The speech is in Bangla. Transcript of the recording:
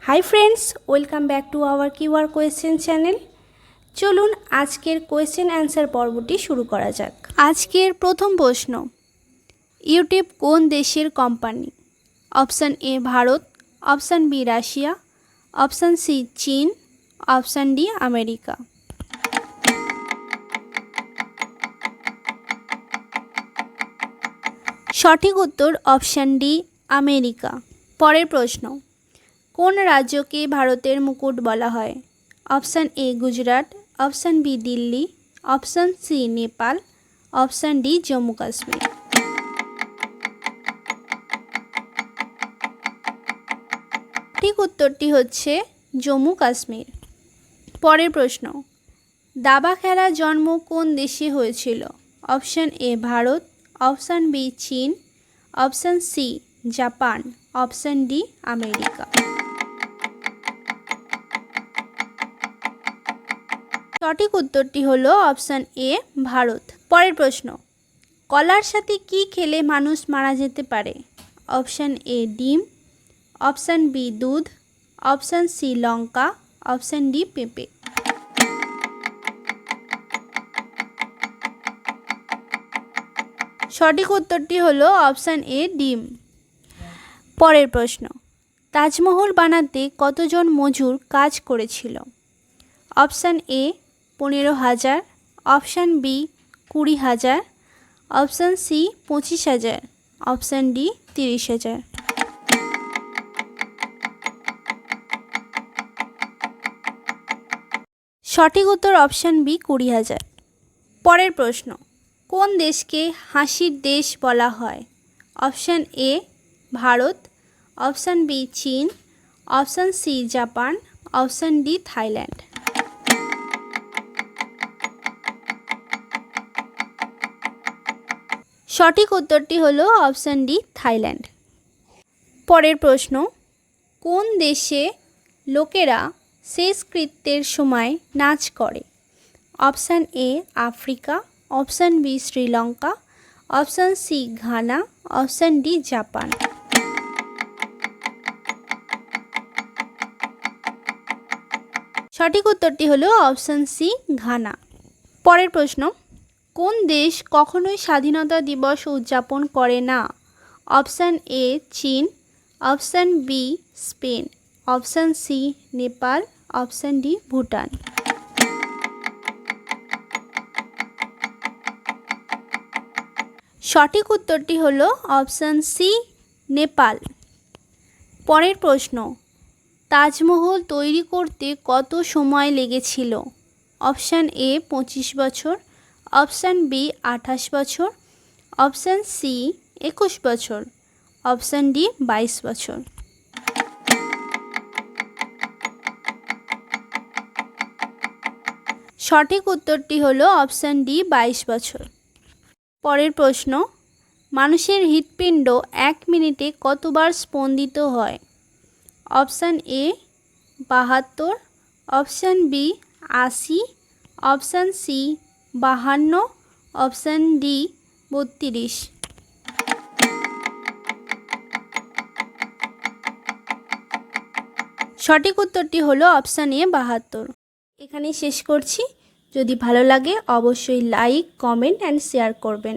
Hi friends, welcome back to our keyword question channel. চলুন আজকের কোয়েশ্চেন অ্যান্সার পর্বটি শুরু করা যাক। আজকের প্রথম প্রশ্ন, ইউটিউব কোন দেশের company? Option A Bharat, option B Russia, option C চীন, অপশান ডি আমেরিকা। সঠিক উত্তর অপশান ডি আমেরিকা। পরের প্রশ্ন, কোন রাজ্যকে ভারতের মুকুট বলা হয়? Option A Gujarat, option B Delhi, option C Nepal, option D Jammu Kashmir. ঠিক উত্তরটি হচ্ছে জম্মু কাশ্মীর। পরের প্রশ্ন, দাবা খেলার জন্ম কোন দেশে হয়েছিল? Option A Bharat, option B চীন, option C Japan, option D America. সঠিক উত্তরটি হলো অপশান এ ভারত। পরের প্রশ্ন, কলার সাথে কি খেলে মানুষ মারা যেতে পারে? অপশান এ ডিম, অপশান বি দুধ, অপশান সি লঙ্কা, অপশান ডি পেঁপে। সঠিক উত্তরটি হলো অপশান এ ডিম। পরের প্রশ্ন, তাজমহল বানাতে কতজন মজুর কাজ করেছিল? Option A 15,000, option B 20,000, option C 25,000, option D 30,000। সঠিক উত্তর অপশান বি 20,000। পরের প্রশ্ন, কোন দেশকে হাসির দেশ বলা হয়? Option A Bharat, option B চীন, option C Japan, option D Thailand. সঠিক উত্তরটি হলো অপশান ডি থাইল্যান্ড। পরের প্রশ্ন, কোন দেশে লোকেরা শেষকৃত্যের সময় নাচ করে? Option A Africa, option B Sri Lanka, option C Ghana, option D Japan. সঠিক উত্তরটি হলো অপশান সি ঘানা। পরের প্রশ্ন, কোন দেশ কখনোই স্বাধীনতা দিবস উদযাপন করে না? অপশান এ চীন, option B Spain, option C Nepal, option D Bhutan. সঠিক উত্তরটি হলো অপশান সি নেপাল। পরের প্রশ্ন, তাজমহল তৈরি করতে কত সময় লেগেছিল? অপশান এ 25 বছর, অপশান বি 28 বছর, অপশান সি 21 বছর, অপশান ডি 22 বছর। সঠিক উত্তরটি হলো অপশান ডি 22 বছর। পরের প্রশ্ন, মানুষের হৃৎপিণ্ড 1 মিনিটে কতবার স্পন্দিত হয়? Option A 72, option B 80, option C 52, option D 32। সঠিক উত্তরটি হলো অপশান এ 72। এখানেই শেষ করছি। যদি ভালো লাগে অবশ্যই লাইক, কমেন্ট অ্যান্ড শেয়ার করবেন।